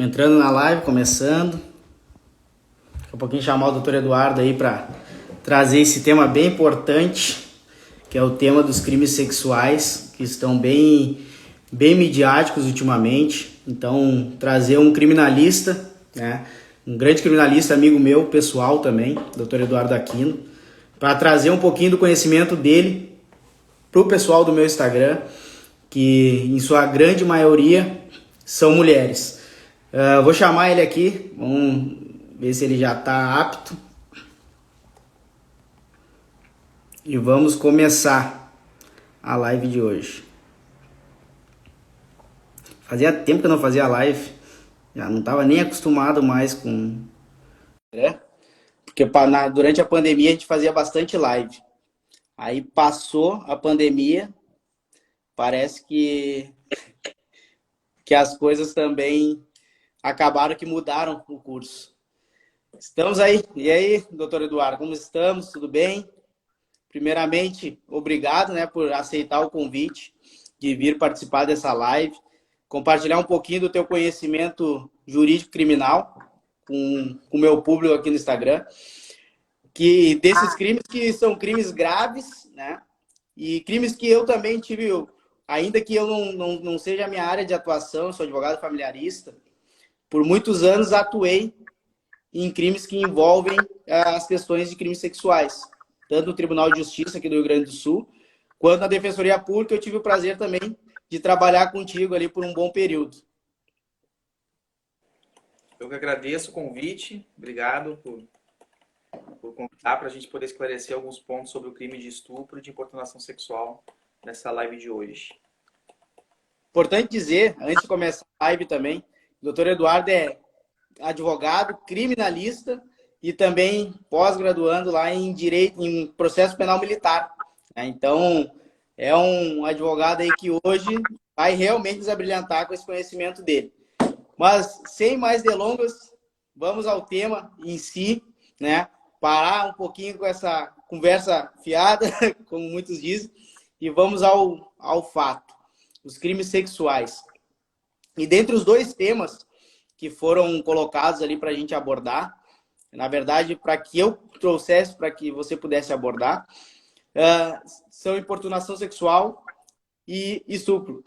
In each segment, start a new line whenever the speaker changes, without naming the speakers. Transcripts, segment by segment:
Entrando na live, começando. Daqui a pouquinho chamar o doutor Eduardo aí para trazer esse tema bem importante, que é o tema dos crimes sexuais, que estão bem midiáticos ultimamente. Então, trazer um criminalista, né? Um grande criminalista, amigo meu, pessoal também, doutor Eduardo Aquino, para trazer um pouquinho do conhecimento dele para o pessoal do meu Instagram, que em sua grande maioria são mulheres. Vou chamar ele aqui, vamos ver se ele já está apto. E vamos começar a live de hoje. Fazia tempo que eu não fazia live, já não estava nem acostumado mais com... Porque durante a pandemia a gente fazia bastante live. Aí passou a pandemia, parece que as coisas também acabaram que mudaram o curso. Estamos aí. E aí, doutor Eduardo, como estamos? Tudo bem? Primeiramente, obrigado, né, por aceitar o convite de vir participar dessa live, compartilhar um pouquinho do teu conhecimento jurídico criminal com o meu público aqui no Instagram, que desses crimes que são crimes graves, né, e crimes que eu também tive, ainda que eu não seja a minha área de atuação, eu sou advogado familiarista, por muitos anos atuei em crimes que envolvem as questões de crimes sexuais, tanto no Tribunal de Justiça aqui do Rio Grande do Sul, quanto na Defensoria Pública. Eu tive o prazer também de trabalhar contigo ali por um bom período.
Eu que agradeço o convite, obrigado por convidar para a gente poder esclarecer alguns pontos sobre o crime de estupro e de importunação sexual nessa live de hoje.
Importante dizer, antes de começar a live também, o doutor Eduardo é advogado, criminalista e também pós-graduando lá em direito, em processo penal militar. Então, é um advogado aí que hoje vai realmente desabrilhantar com esse conhecimento dele. Mas, sem mais delongas, vamos ao tema em si, né? Parar um pouquinho com essa conversa fiada, como muitos dizem, e vamos ao fato, os crimes sexuais. E dentre os dois temas que foram colocados ali para a gente abordar, na verdade, para que eu trouxesse, para que você pudesse abordar, são importunação sexual e estupro.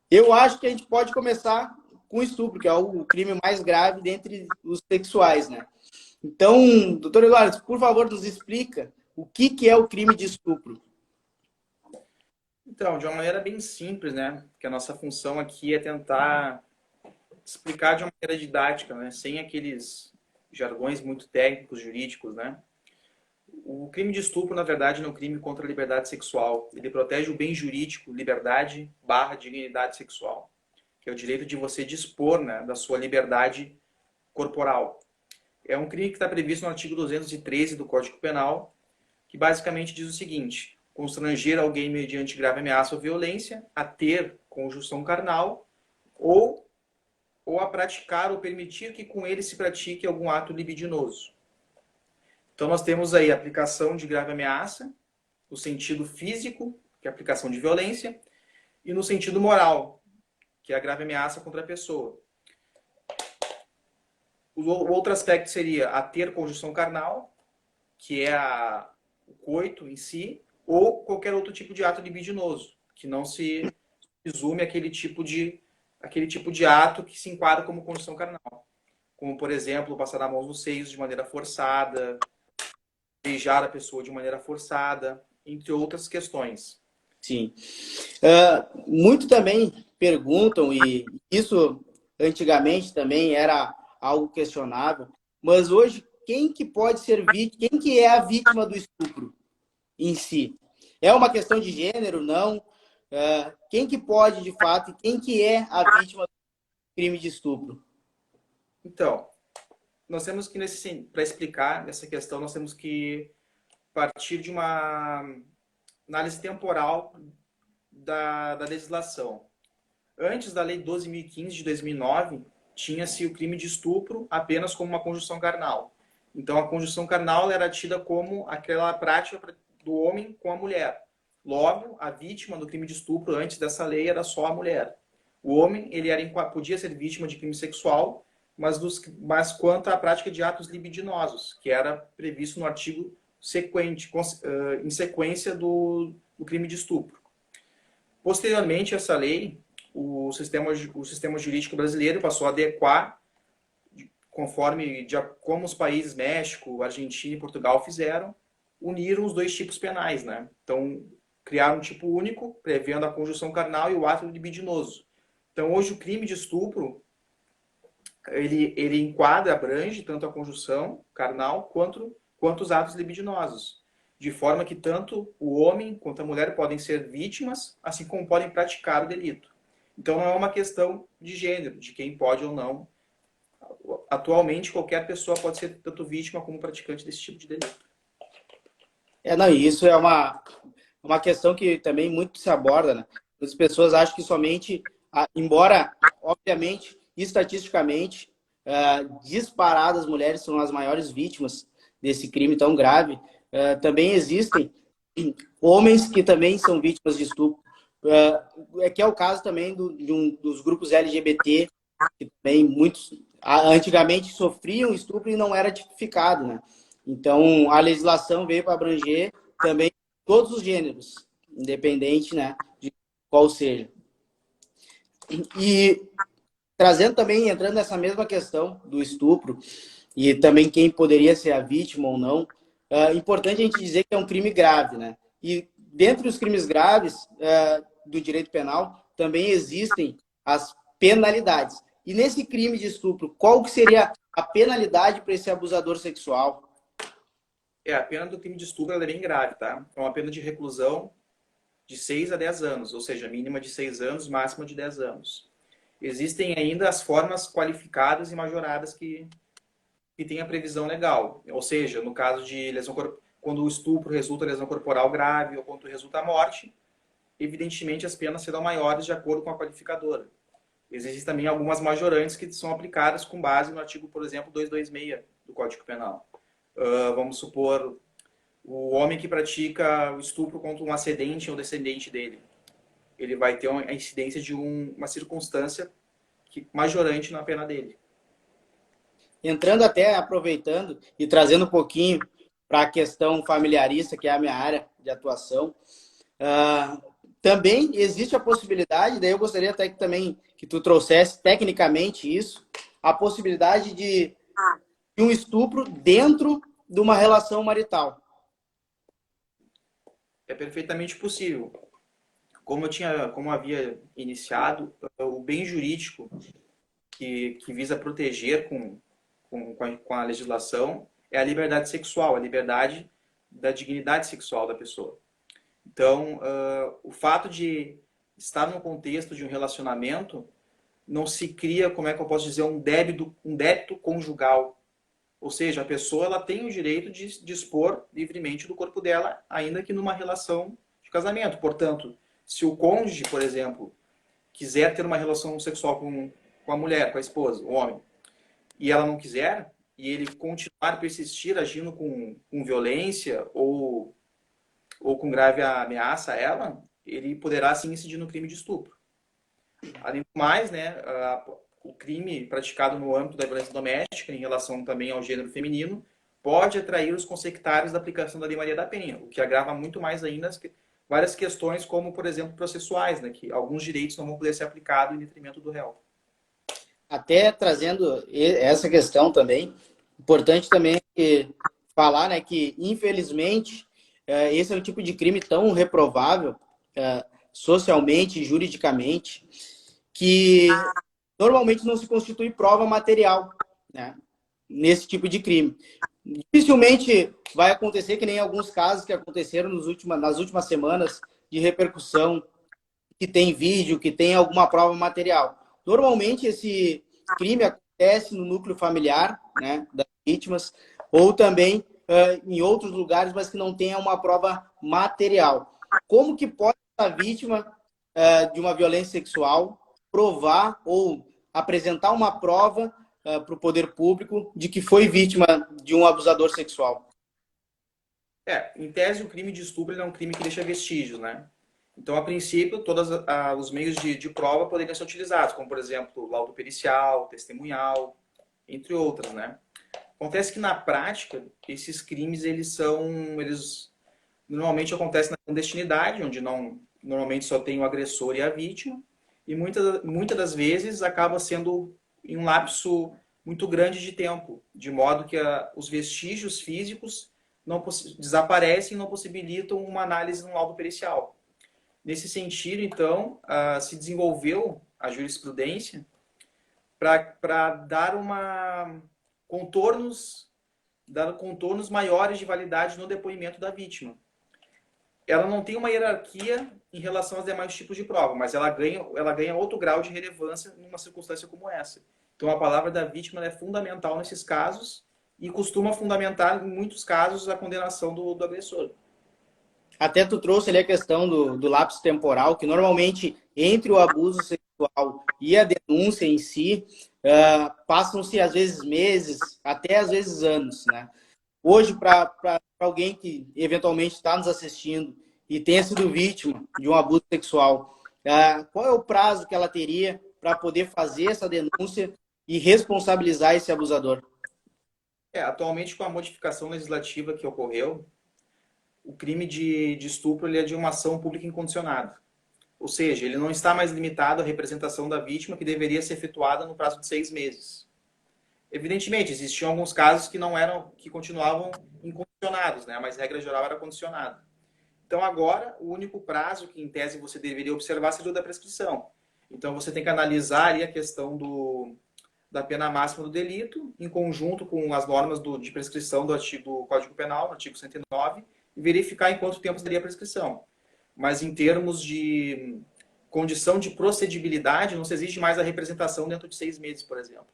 Eu acho que a gente pode começar com estupro, que é o crime mais grave dentre os sexuais, né? Então, doutor Eduardo, por favor, nos explica o que é o crime de estupro.
Então, de uma maneira bem simples, né? Que a nossa função aqui é tentar explicar de uma maneira didática, né? Sem aqueles jargões muito técnicos, jurídicos, né? O crime de estupro, na verdade, não é um crime contra a liberdade sexual. Ele protege o bem jurídico, liberdade / dignidade sexual, que é o direito de você dispor, né, da sua liberdade corporal. É um crime que está previsto no artigo 213 do Código Penal, que basicamente diz o seguinte: constranger alguém mediante grave ameaça ou violência a ter conjunção carnal ou a praticar ou permitir que com ele se pratique algum ato libidinoso. Então nós temos aí a aplicação de grave ameaça, no sentido físico, que é a aplicação de violência, e no sentido moral, que é a grave ameaça contra a pessoa. O outro aspecto seria a ter conjunção carnal, que é o coito em si, ou qualquer outro tipo de ato libidinoso, que não se resume àquele tipo de ato que se enquadra como conjunção carnal. Como, por exemplo, passar a mão nos seios de maneira forçada, beijar a pessoa de maneira forçada, entre outras questões.
Sim. Muito também perguntam, e isso antigamente também era algo questionável, mas hoje quem que pode ser vítima, quem que é a vítima do estupro em si? É uma questão de gênero, não? Quem que pode, de fato, e quem que é a vítima do crime de estupro?
Então, nós temos que, para explicar essa questão, nós temos que partir de uma análise temporal da legislação. Antes da Lei 12.015 de 2009, tinha-se o crime de estupro apenas como uma conjunção carnal. Então, a conjunção carnal era tida como aquela prática do homem com a mulher. Logo, a vítima do crime de estupro antes dessa lei era só a mulher. O homem, ele podia ser vítima de crime sexual mas quanto à prática de atos libidinosos, que era previsto no artigo em sequência do crime de estupro. Posteriormente a essa lei, o sistema jurídico brasileiro passou a adequar, conforme como os países México, Argentina e Portugal fizeram, uniram os dois tipos penais, né? Então, criaram um tipo único, prevendo a conjunção carnal e o ato libidinoso. Então, hoje o crime de estupro, ele enquadra, abrange tanto a conjunção carnal quanto os atos libidinosos, de forma que tanto o homem quanto a mulher podem ser vítimas, assim como podem praticar o delito. Então não é uma questão de gênero, de quem pode ou não. Atualmente, qualquer pessoa pode ser tanto vítima como praticante desse tipo de delito.
Não, e isso é uma questão que também muito se aborda, né? As pessoas acham que somente, embora, obviamente, estatisticamente, disparadas, as mulheres são as maiores vítimas desse crime tão grave, também existem homens que também são vítimas de estupro. Que é o caso também dos grupos LGBT, que também muitos antigamente sofriam estupro e não era tipificado, né? Então, a legislação veio para abranger também todos os gêneros, independente, né, de qual seja. E trazendo também, entrando nessa mesma questão do estupro, e também quem poderia ser a vítima ou não, é importante a gente dizer que é um crime grave, né? E dentre os crimes graves do direito penal, também existem as penalidades. E nesse crime de estupro, qual que seria a penalidade para esse abusador sexual?
A pena do crime de estupro é bem grave, tá? É uma pena de reclusão de 6 a 10 anos, ou seja, mínima de 6 anos, máxima de 10 anos. Existem ainda as formas qualificadas e majoradas que tem a previsão legal. Ou seja, no caso de lesão quando o estupro resulta em lesão corporal grave ou quando resulta a morte, evidentemente as penas serão maiores de acordo com a qualificadora. Existem também algumas majorantes que são aplicadas com base no artigo, por exemplo, 226 do Código Penal. Vamos supor, o homem que pratica o estupro contra um ascendente ou descendente dele. Ele vai ter a incidência de uma circunstância majorante na pena dele.
Entrando até, aproveitando e trazendo um pouquinho para a questão familiarista, que é a minha área de atuação, também existe a possibilidade, daí eu gostaria até que tu trouxesse tecnicamente isso, a possibilidade de um estupro dentro de uma relação marital.
É perfeitamente possível. Como havia iniciado, o bem jurídico que visa proteger com a legislação é a liberdade sexual, a liberdade da dignidade sexual da pessoa. Então, o fato de estar no contexto de um relacionamento não se cria, como é que eu posso dizer, um débito conjugal. Ou seja, a pessoa ela tem o direito de dispor livremente do corpo dela, ainda que numa relação de casamento. Portanto, se o cônjuge, por exemplo, quiser ter uma relação sexual com a mulher, com a esposa, o homem, e ela não quiser, e ele continuar a persistir agindo com violência ou com grave ameaça a ela, ele poderá sim incidir no crime de estupro. Além do mais, né, o crime praticado no âmbito da violência doméstica, em relação também ao gênero feminino, pode atrair os consectários da aplicação da Lei Maria da Penha, o que agrava muito mais ainda várias questões, como, por exemplo, processuais, né, que alguns direitos não vão poder ser aplicados em detrimento do réu.
Até trazendo essa questão também, importante também falar, né, que infelizmente esse é um tipo de crime tão reprovável socialmente, juridicamente, que normalmente não se constitui prova material, né, nesse tipo de crime. Dificilmente vai acontecer que nem alguns casos que aconteceram nas últimas semanas de repercussão, que tem vídeo, que tem alguma prova material. Normalmente esse crime acontece no núcleo familiar, né, das vítimas, ou também em outros lugares, mas que não tenha uma prova material. Como que pode a vítima de uma violência sexual provar ou apresentar uma prova para o poder público de que foi vítima de um abusador sexual?
Em tese, o crime de estupro é um crime que deixa vestígios, né? Então, a princípio, todos os meios de prova poderiam ser utilizados, como, por exemplo, laudo pericial, testemunhal, entre outras, né? Acontece que na prática, esses crimes, eles normalmente acontecem na clandestinidade, onde não, normalmente só tem o agressor e a vítima, e muitas das vezes acaba sendo em um lapso muito grande de tempo, de modo que os vestígios físicos não desaparecem e não possibilitam uma análise no laudo pericial. Nesse sentido, então, se desenvolveu a jurisprudência para contornos, dar contornos maiores de validade no depoimento da vítima. Ela não tem uma hierarquia em relação aos demais tipos de prova, mas ela ganha outro grau de relevância numa circunstância como essa. Então, a palavra da vítima é fundamental nesses casos e costuma fundamentar, em muitos casos, a condenação do agressor.
Até tu trouxe ali a questão do lapso temporal, que normalmente entre o abuso sexual e a denúncia em si, passam-se às vezes meses, até às vezes anos, né? Hoje, para alguém que eventualmente está nos assistindo e tenha sido vítima de um abuso sexual, qual é o prazo que ela teria para poder fazer essa denúncia e responsabilizar esse abusador?
Atualmente, com a modificação legislativa que ocorreu, o crime de estupro ele é de uma ação pública incondicionada. Ou seja, ele não está mais limitado à representação da vítima, que deveria ser efetuada no prazo de 6 meses. Evidentemente, existiam alguns casos que continuavam incondicionados, né? Mas a regra geral era condicionada. Então, agora, o único prazo que, em tese, você deveria observar seria o da prescrição. Então, você tem que analisar ali a questão da pena máxima do delito, em conjunto com as normas de prescrição do Código Penal, no artigo 109, e verificar em quanto tempo seria a prescrição. Mas, em termos de condição de procedibilidade, não se exige mais a representação dentro de 6 meses, por exemplo.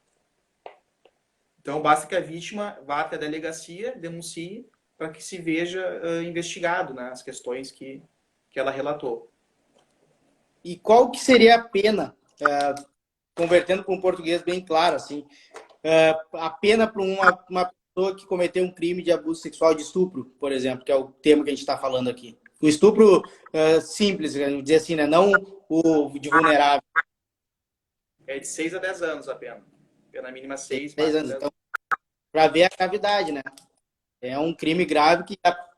Então, basta que a vítima vá até a delegacia, denuncie, para que se veja investigado, né, as questões que ela relatou.
E qual que seria a pena, convertendo para um português bem claro, assim, a pena para uma pessoa que cometeu um crime de abuso sexual, de estupro, por exemplo, que é o tema que a gente está falando aqui? O estupro simples, vamos dizer assim, né? Não o de vulnerável.
É de 6 a 10 anos a pena. Pena mínima 6,
10 anos. Então, para ver a gravidade, né? É um crime grave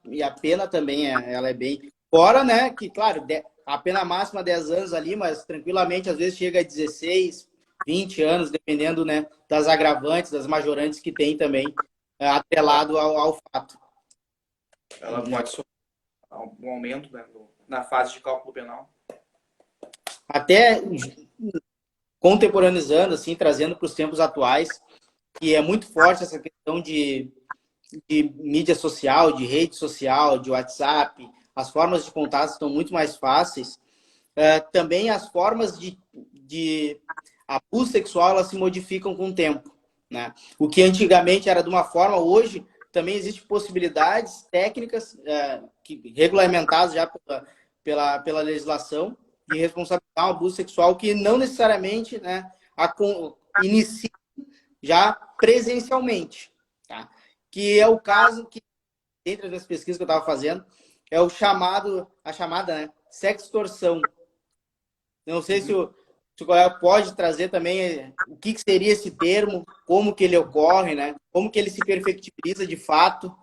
e a pena também ela é bem... Fora, né, que, claro, a pena máxima é 10 anos ali, mas tranquilamente, às vezes chega a 16, 20 anos, dependendo, né, das agravantes, das majorantes que tem também, atrelado ao fato.
Ela pode sofrer um aumento, né, na fase de cálculo penal.
Até contemporaneizando, assim, trazendo para os tempos atuais, que é muito forte essa questão de mídia social, de rede social, de WhatsApp, as formas de contato estão muito mais fáceis. Também as formas de abuso sexual elas se modificam com o tempo, né? O que antigamente era de uma forma, hoje também existem possibilidades técnicas regulamentadas já pela legislação de responsabilizar um abuso sexual que não necessariamente, né, inicia já presencialmente, tá? Que é o caso que, entre as pesquisas que eu estava fazendo, é a chamada, né, sextorção. Não sei se o colega pode trazer também o que seria esse termo, como que ele ocorre, né? Como que ele se perfectibiliza de fato.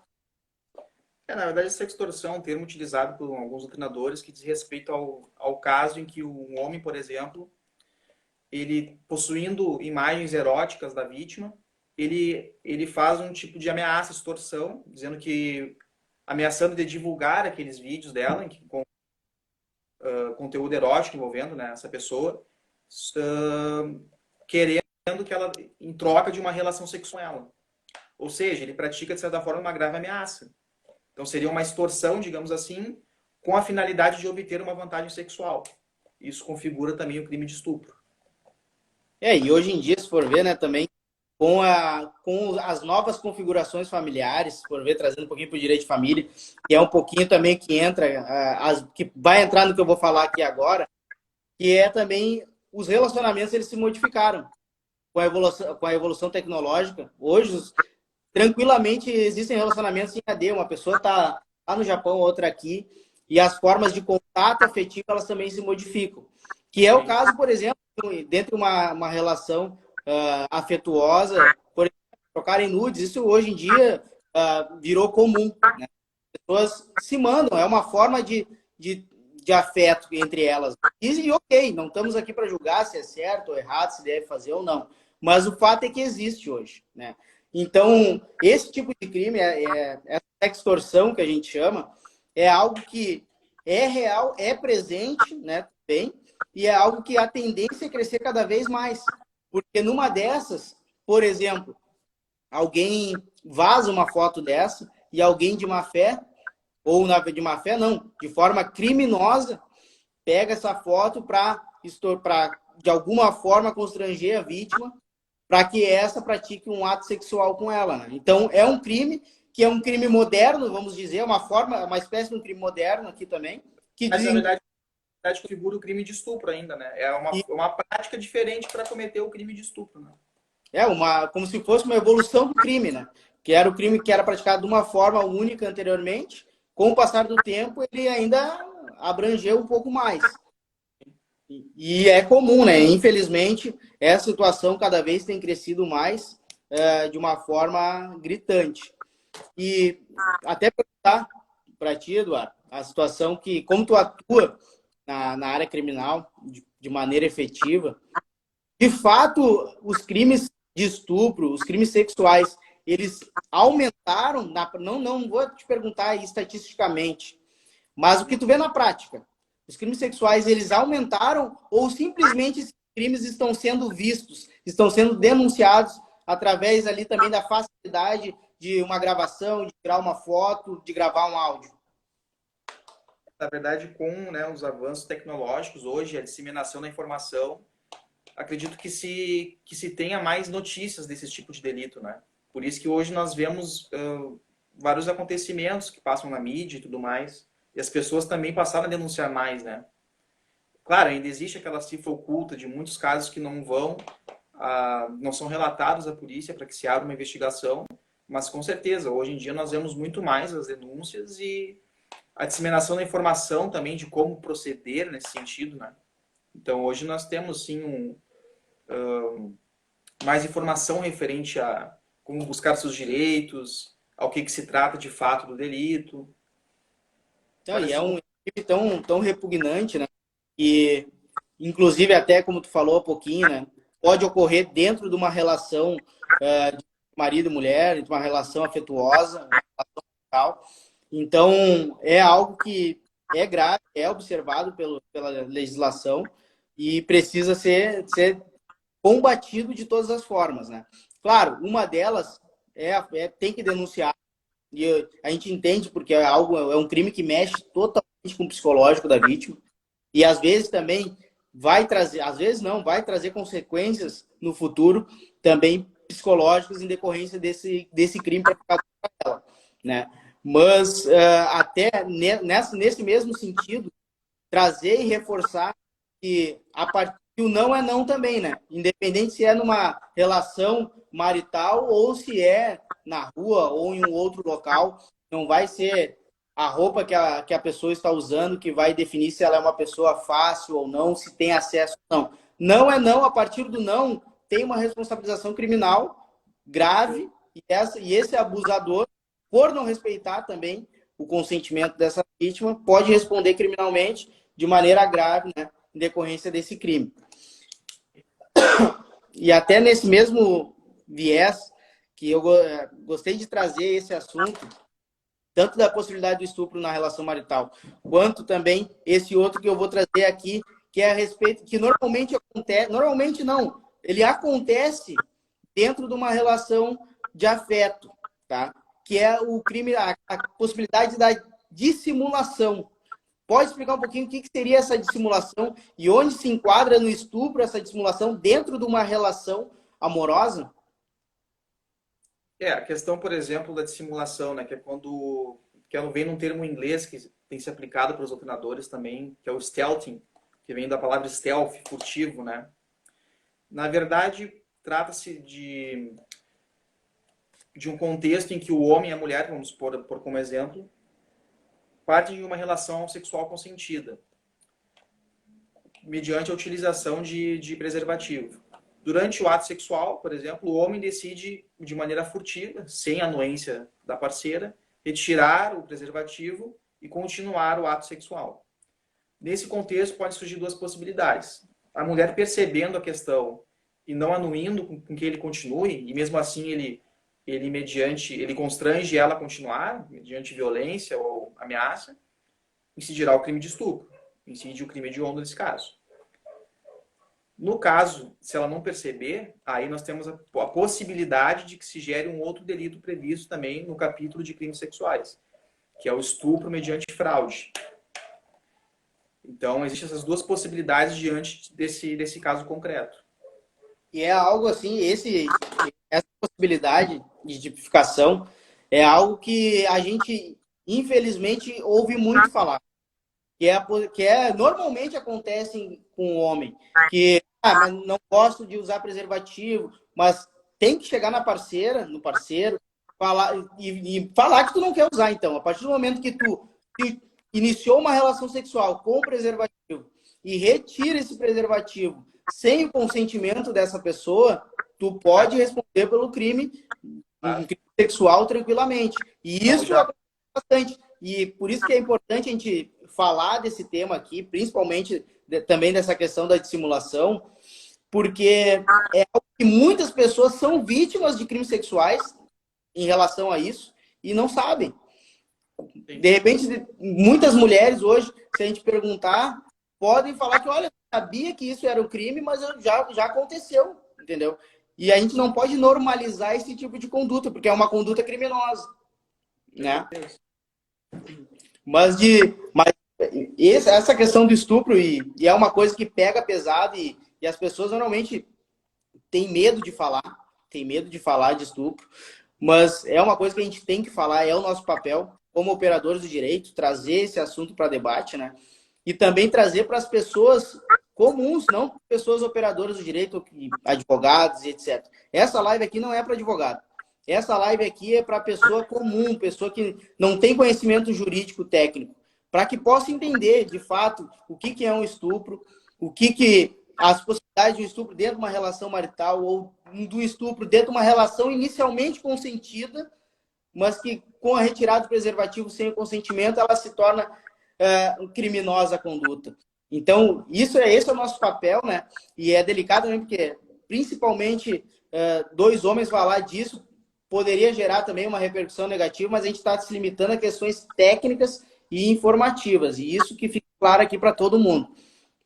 Na verdade, sextorção é um termo utilizado por alguns doutrinadores que diz respeito ao caso em que um homem, por exemplo, ele possuindo imagens eróticas da vítima, ele faz um tipo de ameaça, extorsão, dizendo que ameaçando de divulgar aqueles vídeos dela com conteúdo erótico envolvendo, né, essa pessoa, querendo que ela, em troca de uma relação sexual com ela. Ou seja, ele pratica, de certa forma, uma grave ameaça. Então, seria uma extorsão, digamos assim, com a finalidade de obter uma vantagem sexual. Isso configura também o crime de estupro.
E hoje em dia, se for ver, né, também, com as novas configurações familiares, se for ver, trazendo um pouquinho para o direito de família, que é um pouquinho também que entra, que vai entrar no que eu vou falar aqui agora, que é também os relacionamentos, eles se modificaram com a evolução tecnológica. Hoje, tranquilamente, existem relacionamentos em AD. Uma pessoa está no Japão, outra aqui, e as formas de contato afetivo, elas também se modificam. Que é o caso, por exemplo, dentro de uma relação afetuosa, por trocarem nudes, isso hoje em dia virou comum, né? As pessoas se mandam, é uma forma de afeto entre elas. E ok, não estamos aqui para julgar se é certo ou errado, se deve fazer ou não. Mas o fato é que existe hoje, né? Então, esse tipo de crime, essa extorsão que a gente chama, é algo que é real, é presente, né, também, e é algo que a tendência é crescer cada vez mais. Porque numa dessas, por exemplo, alguém vaza uma foto dessa e alguém de má fé, ou de má fé não, de forma criminosa, pega essa foto para de alguma forma constranger a vítima para que essa pratique um ato sexual com ela, né? Então é um crime que é um crime moderno, vamos dizer, uma espécie de um crime moderno aqui também, que
Mas, na verdade, configura o crime de estupro ainda, né? É uma prática diferente para cometer o crime de estupro, né?
como se fosse uma evolução do crime, né? Que era o crime que era praticado de uma forma única anteriormente. Com o passar do tempo, ele ainda abrangeu um pouco mais. E é comum, né? Infelizmente, essa situação cada vez tem crescido mais de uma forma gritante. E até perguntar para ti, Eduardo, a situação que, como tu atua na área criminal de maneira efetiva, de fato, os crimes de estupro, os crimes sexuais, eles aumentaram, não vou te perguntar estatisticamente, mas o que tu vê na prática, os crimes sexuais, eles aumentaram ou simplesmente esses crimes estão sendo vistos, estão sendo denunciados através ali também da facilidade de uma gravação, de tirar uma foto, de gravar um áudio?
Na verdade, com, né, os avanços tecnológicos hoje, a disseminação da informação, acredito que se tenha mais notícias desse tipo de delito, né? Por isso que hoje nós vemos vários acontecimentos que passam na mídia e tudo mais, e as pessoas também passaram a denunciar mais, né? Claro, ainda existe aquela cifra oculta de muitos casos que não são relatados à polícia para que se abra uma investigação, mas com certeza, hoje em dia nós vemos muito mais as denúncias e a disseminação da informação também de como proceder nesse sentido, né? Então, hoje nós temos, sim, mais informação referente a como buscar seus direitos, ao que se trata de fato do delito.
Então, e é um crime tão repugnante, né? E, inclusive, até como tu falou há pouquinho, né? Pode ocorrer dentro de uma relação de marido e mulher, de uma relação afetuosa, uma relação sexual. Então, é algo que é grave, é observado pela legislação e precisa ser combatido de todas as formas, né? Claro, uma delas tem que denunciar, e a gente entende porque é um crime que mexe totalmente com o psicológico da vítima e às vezes também vai trazer, às vezes não, vai trazer consequências no futuro também psicológicas em decorrência desse crime praticado por ela, né? Mas até nesse mesmo sentido, trazer e reforçar que a partir que o não é não também, né? Independente se é numa relação marital ou se é na rua ou em um outro local, não vai ser a roupa que a pessoa está usando que vai definir se ela é uma pessoa fácil ou não, se tem acesso ou não. Não é não, a partir do não tem uma responsabilização criminal grave e esse abusador, por não respeitar também o consentimento dessa vítima, pode responder criminalmente de maneira grave, né, em decorrência desse crime. E até nesse mesmo viés que eu gostei de trazer esse assunto, tanto da possibilidade do estupro na relação marital, quanto também esse outro que eu vou trazer aqui, que é a respeito, que normalmente acontece, normalmente não, ele acontece dentro de uma relação de afeto, tá? Que é o crime, a possibilidade da dissimulação. Pode explicar um pouquinho o que seria essa dissimulação e onde se enquadra no estupro essa dissimulação dentro de uma relação amorosa?
A questão, por exemplo, da dissimulação, né, que é quando que ela vem num termo em inglês que tem se aplicado para os doutrinadores também, que é o stealthing, que vem da palavra stealth, furtivo, né? Na verdade, trata-se de um contexto em que o homem e a mulher, vamos por como exemplo, partem de uma relação sexual consentida, mediante a utilização de preservativo. Durante o ato sexual, por exemplo, o homem decide, de maneira furtiva, sem a anuência da parceira, retirar o preservativo e continuar o ato sexual. Nesse contexto, pode surgir duas possibilidades. A mulher percebendo a questão e não anuindo com que ele continue, e mesmo assim ele constrange ela a continuar, mediante violência ou ameaça, incidirá o crime de estupro, incide o crime hediondo nesse caso. No caso, se ela não perceber, aí nós temos a possibilidade de que se gere um outro delito previsto também no capítulo de crimes sexuais, que é o estupro mediante fraude. Então, existem essas duas possibilidades diante desse caso concreto.
E é algo assim, essa possibilidade de tipificação é algo que a gente, infelizmente, ouve muito falar. Normalmente acontece com o homem, que mas não gosto de usar preservativo, mas tem que chegar na parceira, no parceiro, falar, e falar que tu não quer usar, então. A partir do momento que tu iniciou uma relação sexual com o preservativo e retira esse preservativo sem o consentimento dessa pessoa, tu pode responder pelo crime, um crime sexual tranquilamente. E isso acontece bastante. E por isso que é importante a gente falar desse tema aqui, principalmente também dessa questão da dissimulação, porque é algo que muitas pessoas são vítimas de crimes sexuais em relação a isso e não sabem. De repente, muitas mulheres hoje, se a gente perguntar, podem falar que, olha, eu sabia que isso era um crime, mas já aconteceu, entendeu? E a gente não pode normalizar esse tipo de conduta, porque é uma conduta criminosa, né? Mas essa questão do estupro, e é uma coisa que pega pesado, e as pessoas normalmente têm medo de falar, de estupro, mas é uma coisa que a gente tem que falar, é o nosso papel, como operadores do direito, trazer esse assunto para debate, né? E também trazer para as pessoas comuns, não pessoas operadoras do direito, advogados e etc. Essa live aqui não é para advogado. Essa live aqui é para pessoa comum, pessoa que não tem conhecimento jurídico técnico, para que possa entender, de fato, o que é um estupro, o que as possibilidades de um estupro dentro de uma relação marital ou do estupro dentro de uma relação inicialmente consentida, mas que com a retirada do preservativo sem o consentimento, ela se torna criminosa a conduta. Então, esse é o nosso papel, né? E é delicado também, porque principalmente dois homens falar disso poderia gerar também uma repercussão negativa, mas a gente está se limitando a questões técnicas e informativas, e isso que fica claro aqui para todo mundo,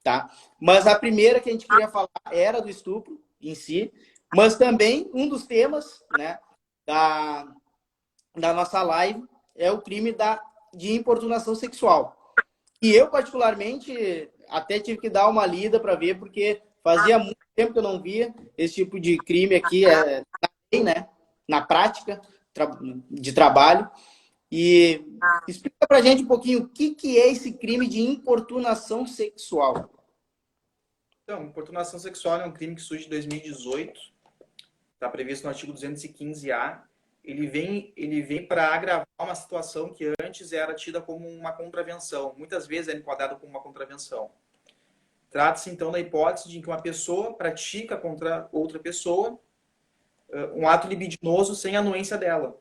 tá? Mas a primeira que a gente queria falar era do estupro em si, mas também um dos temas, né, da nossa live é o crime de importunação sexual. E eu, particularmente, até tive que dar uma lida para ver, porque fazia muito tempo que eu não via esse tipo de crime aqui né, na prática de trabalho. E explica para a gente um pouquinho o que é esse crime de importunação sexual.
Então, importunação sexual é um crime que surge em 2018, está previsto no artigo 215-A. Ele vem para agravar uma situação que antes era tida como uma contravenção. Muitas vezes é enquadrado como uma contravenção. Trata-se, então, da hipótese de que uma pessoa pratica contra outra pessoa um ato libidinoso sem anuência dela,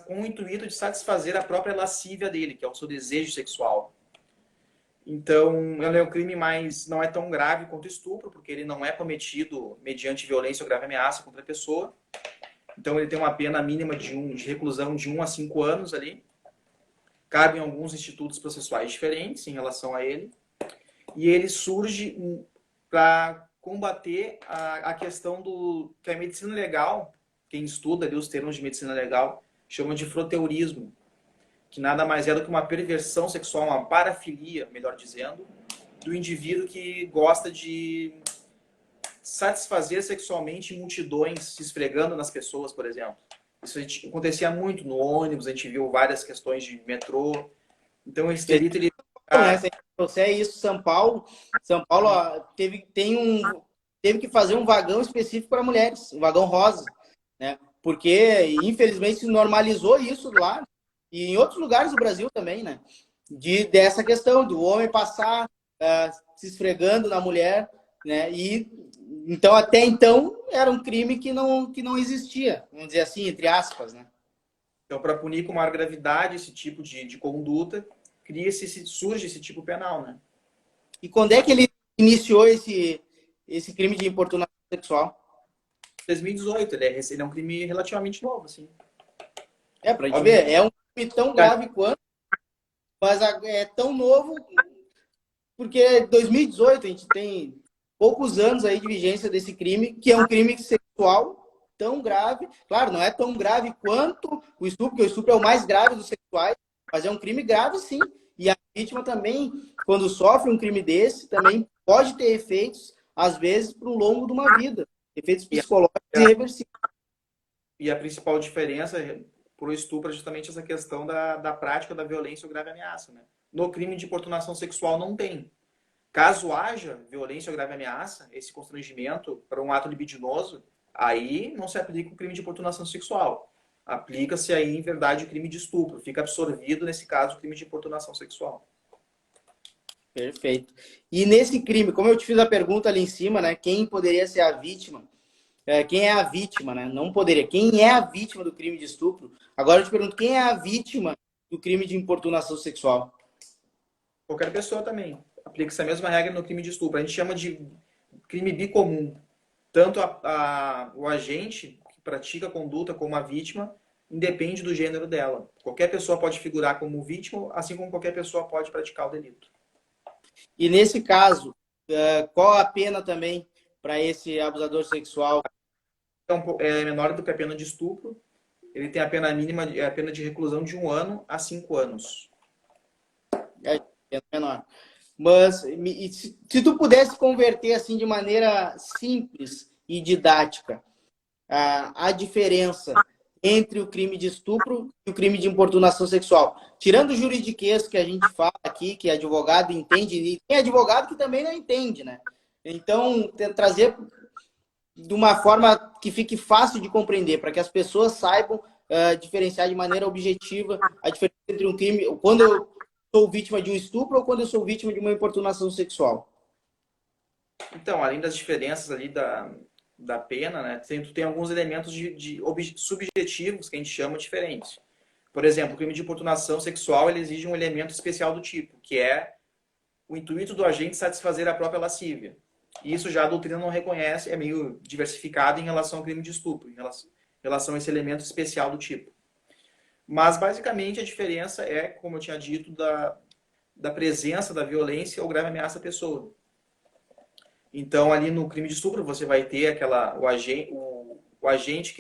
com o intuito de satisfazer a própria lascívia dele, que é o seu desejo sexual. Então, ele é um crime, mas não é tão grave quanto o estupro, porque ele não é cometido mediante violência ou grave ameaça contra a pessoa. Então, ele tem uma pena mínima de reclusão de 1 a 5 anos ali. Cabe em alguns institutos processuais diferentes em relação a ele. E ele surge para combater a questão que a medicina legal, quem estuda ali os termos de medicina legal, chama de froteurismo, que nada mais é do que uma perversão sexual, uma parafilia, melhor dizendo, do indivíduo que gosta de satisfazer sexualmente multidões se esfregando nas pessoas, por exemplo. Isso acontecia muito no ônibus, a gente viu várias questões de metrô. Então, esse delito...
Se é isso, São Paulo teve que fazer um vagão específico para mulheres, um vagão rosa, né? Porque, infelizmente, se normalizou isso lá, e em outros lugares do Brasil também, né? Dessa questão do homem passar se esfregando na mulher né? E então até então era um crime que não existia, vamos dizer assim, entre aspas, né?
Então, para punir com maior gravidade esse tipo de conduta, surge esse tipo penal, né?
E quando é que ele iniciou esse crime de importunação sexual?
2018, ele é um crime relativamente novo, assim.
Pra gente
Obviamente,
ver, é um crime tão grave quanto, mas é tão novo porque 2018 a gente tem poucos anos aí de vigência desse crime, que é um crime sexual tão grave. Claro, não é tão grave quanto o estupro, porque o estupro é o mais grave dos sexuais, mas é um crime grave sim. E a vítima também, quando sofre um crime desse, também pode ter efeitos, às vezes, para o longo de uma vida. Efeitos
e
psicológicos irreversíveis.
e a principal diferença para o estupro é justamente essa questão da prática da violência ou grave ameaça, né? No crime de importunação sexual não tem. Caso haja violência ou grave ameaça, esse constrangimento para um ato libidinoso, aí não se aplica o crime de importunação sexual. Aplica-se aí, em verdade, o crime de estupro. Fica absorvido, nesse caso, o crime de importunação sexual.
Perfeito. E nesse crime, como eu te fiz a pergunta ali em cima, né? Quem poderia ser a vítima? Quem é a vítima, né? Não poderia. Quem é a vítima do crime de estupro? Agora eu te pergunto, quem é a vítima do crime de importunação sexual?
Qualquer pessoa também. Aplica-se a mesma regra no crime de estupro. A gente chama de crime bicomum. Tanto o agente que pratica a conduta como a vítima, independe do gênero dela. Qualquer pessoa pode figurar como vítima, assim como qualquer pessoa pode praticar o delito.
E nesse caso, qual a pena também para esse abusador sexual?
Então, é menor do que a pena de estupro. Ele tem a pena mínima, a pena de reclusão de 1 ano a 5 anos.
É pena menor. Mas se tu pudesse converter assim de maneira simples e didática a diferença entre o crime de estupro e o crime de importunação sexual. Tirando o juridiquês que a gente fala aqui, que advogado entende, e tem advogado que também não entende, né? Então, trazer de uma forma que fique fácil de compreender, para que as pessoas saibam diferenciar de maneira objetiva a diferença entre um crime, quando eu sou vítima de um estupro ou quando eu sou vítima de uma importunação sexual.
Então, além das diferenças ali da pena, né, tu tem alguns elementos subjetivos que a gente chama diferentes. Por exemplo, o crime de importunação sexual ele exige um elemento especial do tipo, que é o intuito do agente satisfazer a própria lascívia. E isso já a doutrina não reconhece, é meio diversificado em relação ao crime de estupro, em relação a esse elemento especial do tipo. Mas, basicamente, a diferença é, como eu tinha dito, da presença da violência ou grave ameaça à pessoa. Então, ali no crime de estupro, você vai ter o agente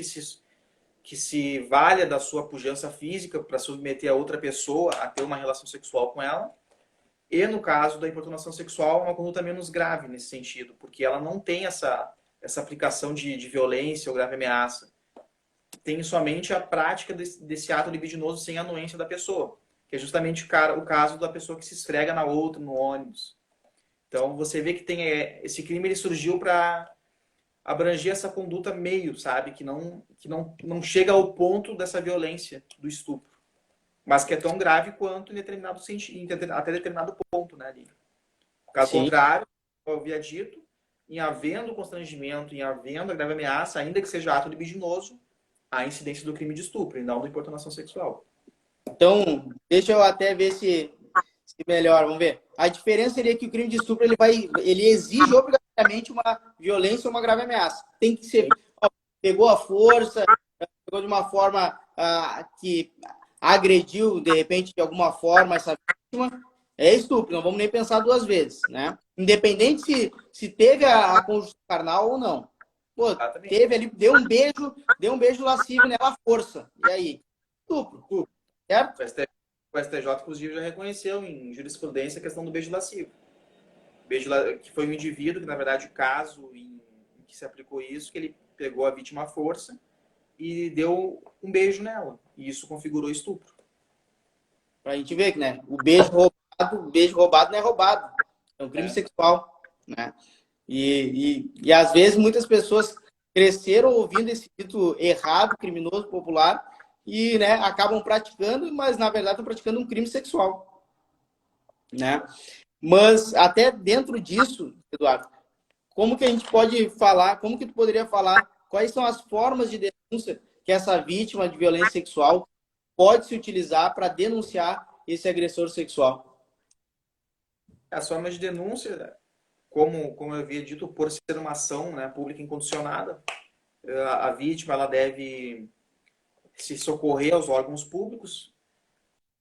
que se valha da sua pujança física para submeter a outra pessoa a ter uma relação sexual com ela. E no caso da importunação sexual, é uma conduta menos grave nesse sentido, porque ela não tem essa aplicação de violência ou grave ameaça. Tem somente a prática desse ato libidinoso sem anuência da pessoa, que é justamente o caso da pessoa que se esfrega na outra no ônibus. Então você vê que tem esse crime ele surgiu para abranger essa conduta meio, sabe, que não chega ao ponto dessa violência do estupro, mas que é tão grave quanto em determinado sentido, até determinado ponto, né, ali. Caso
Sim.
contrário, como eu havia dito, em havendo constrangimento, em havendo a grave ameaça, ainda que seja ato libidinoso, a incidência do crime de estupro e não da importunação sexual.
Então, deixa eu até ver se melhor, vamos ver. A diferença seria que o crime de estupro ele exige obrigatoriamente uma violência ou uma grave ameaça. Tem que ser, pegou a força, pegou de uma forma que agrediu, de repente, de alguma forma essa vítima, é estupro, não vamos nem pensar duas vezes, né? Independente se teve a conjunção carnal ou não. Pô, teve ali, deu um beijo lascivo nela à força. E aí? Estupro, certo?
O STJ, inclusive, já reconheceu em jurisprudência a questão do beijo lascivo. Que foi um indivíduo que, na verdade, o caso em que se aplicou isso, que ele pegou a vítima à força e deu um beijo nela. E isso configurou estupro.
Pra gente ver que, né, o beijo roubado não é roubado. É um crime sexual, né? E às vezes muitas pessoas cresceram ouvindo esse dito errado, criminoso, popular, e, né, acabam praticando, mas na verdade estão praticando um crime sexual, né? Mas até dentro disso, Eduardo, como que a gente pode falar, como que tu poderia falar quais são as formas de denúncia que essa vítima de violência sexual pode se utilizar para denunciar esse agressor sexual?
As formas de denúncia, como eu havia dito, por ser uma ação, né, pública incondicionada, a vítima ela deve se socorrer aos órgãos públicos,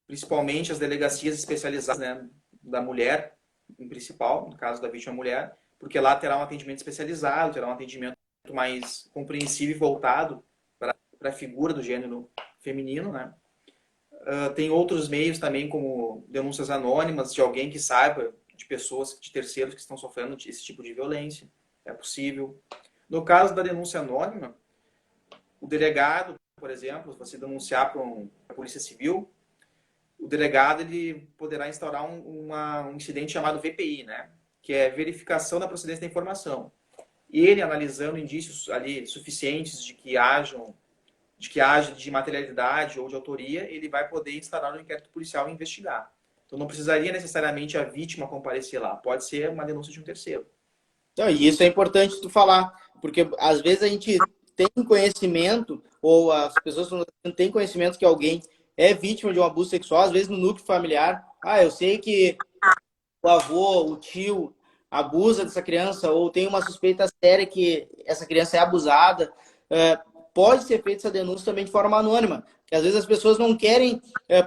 principalmente as delegacias especializadas, né, da mulher, em principal, no caso da vítima mulher, porque lá terá um atendimento especializado, terá um atendimento mais compreensível e voltado para a figura do gênero feminino, né? Tem outros meios também, como denúncias anônimas de alguém que saiba, de pessoas, de terceiros que estão sofrendo esse tipo de violência. É possível. No caso da denúncia anônima, o delegado, por exemplo, se você denunciar para a Polícia Civil, o delegado ele poderá instaurar um incidente chamado VPI, né? Que é verificação da procedência da informação. E ele, analisando indícios ali suficientes de que haja de materialidade ou de autoria, ele vai poder instaurar um inquérito policial e investigar. Então não precisaria necessariamente a vítima comparecer lá, pode ser uma denúncia de um terceiro.
Então, e isso é importante tu falar, porque às vezes a gente tem conhecimento, ou as pessoas não têm conhecimento que alguém é vítima de um abuso sexual, às vezes no núcleo familiar. Ah, eu sei que o avô, o tio abusa dessa criança, ou tem uma suspeita séria que essa criança é abusada. Pode ser feita essa denúncia também de forma anônima, que às vezes as pessoas não querem,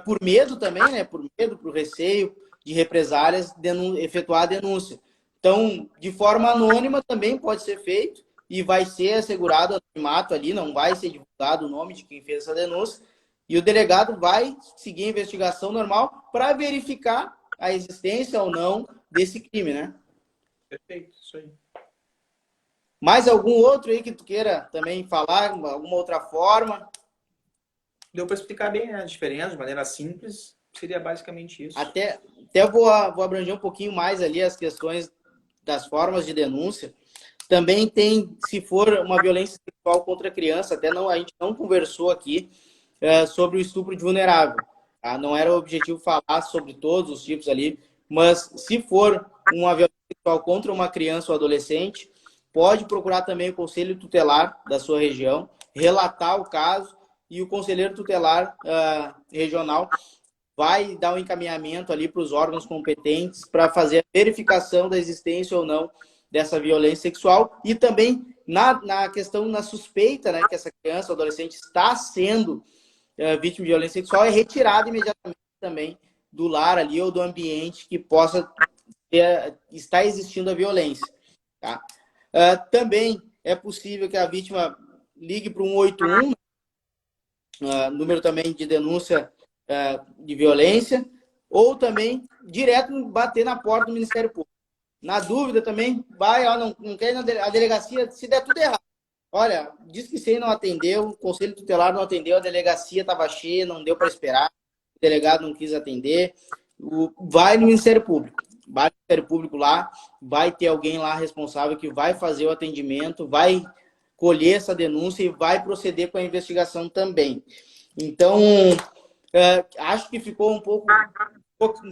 por medo também, né, por medo, por receio de represálias, efetuar a denúncia. Então, de forma anônima também pode ser feito e vai ser assegurado o anonimato ali, não vai ser divulgado o nome de quem fez essa denúncia, e o delegado vai seguir a investigação normal para verificar a existência ou não desse crime, né?
Perfeito, isso aí.
Mais algum outro aí que tu queira também falar, alguma outra forma?
Deu para explicar bem, né, a diferença, de maneira simples, seria basicamente isso.
Até vou abranger um pouquinho mais ali as questões das formas de denúncia. Também tem, se for uma violência sexual contra a criança, até não, a gente não conversou aqui sobre o estupro de vulnerável. Tá? Não era o objetivo falar sobre todos os tipos ali, mas se for uma violência sexual contra uma criança ou adolescente, pode procurar também o conselho tutelar da sua região, relatar o caso, e o conselheiro tutelar regional vai dar um encaminhamento ali para os órgãos competentes para fazer a verificação da existência ou não dessa violência sexual, e também na questão, na suspeita, né, que essa criança ou adolescente está sendo vítima de violência sexual, é retirada imediatamente também do lar ali ou do ambiente que possa estar existindo a violência. Tá? Também é possível que a vítima ligue para o 181, número também de denúncia de violência, ou também direto bater na porta do Ministério Público. Na dúvida também, vai, não quer ir na delegacia, se der tudo errado. Olha, diz que você não atendeu, o conselho tutelar não atendeu, a delegacia estava cheia, não deu para esperar, o delegado não quis atender, vai no Ministério Público. Vai no Ministério Público lá, vai ter alguém lá responsável que vai fazer o atendimento, vai colher essa denúncia e vai proceder com a investigação também. Então, acho que ficou um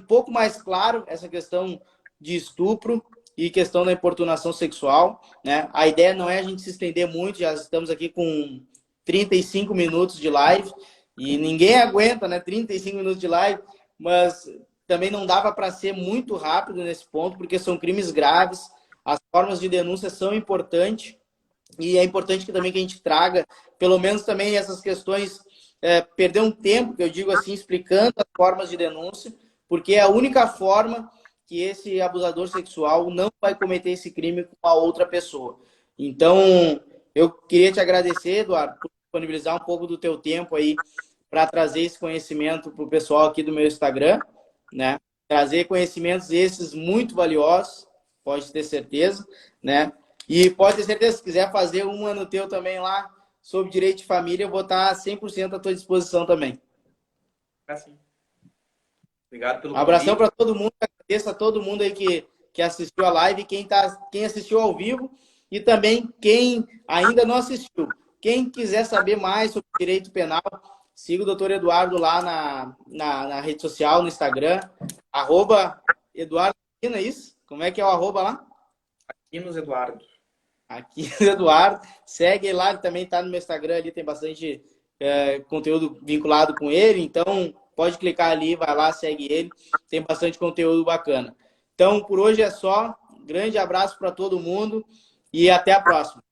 pouco mais claro essa questão de estupro e questão da importunação sexual, né? A ideia não é a gente se estender muito, já estamos aqui com 35 minutos de live e ninguém aguenta, né? 35 minutos de live, mas também não dava para ser muito rápido nesse ponto, porque são crimes graves, as formas de denúncia são importantes e é importante que também que a gente traga, pelo menos também essas questões, perder um tempo, que eu digo assim, explicando as formas de denúncia, porque é a única forma que esse abusador sexual não vai cometer esse crime com a outra pessoa. Então, eu queria te agradecer, Eduardo, por disponibilizar um pouco do teu tempo aí para trazer esse conhecimento para o pessoal aqui do meu Instagram, né? Trazer conhecimentos esses muito valiosos, pode ter certeza, né? E pode ter certeza, se quiser fazer uma no teu também lá, sobre direito de família, eu vou estar 100% à tua disposição também.
Assim. Obrigado pelo
Um abração
convite.
para todo mundo, agradeço a todo mundo aí que assistiu a live, quem assistiu ao vivo e também quem ainda não assistiu. Quem quiser saber mais sobre direito penal, siga o doutor Eduardo lá na rede social, no Instagram, @Eduardo, é isso? Como é que é o @ lá?
Aquinos Eduardo.
Aqui, Eduardo. Segue lá, ele também está no meu Instagram ali, tem bastante conteúdo vinculado com ele. Então, pode clicar ali, vai lá, segue ele. Tem bastante conteúdo bacana. Então, por hoje é só. Grande abraço para todo mundo e até a próxima.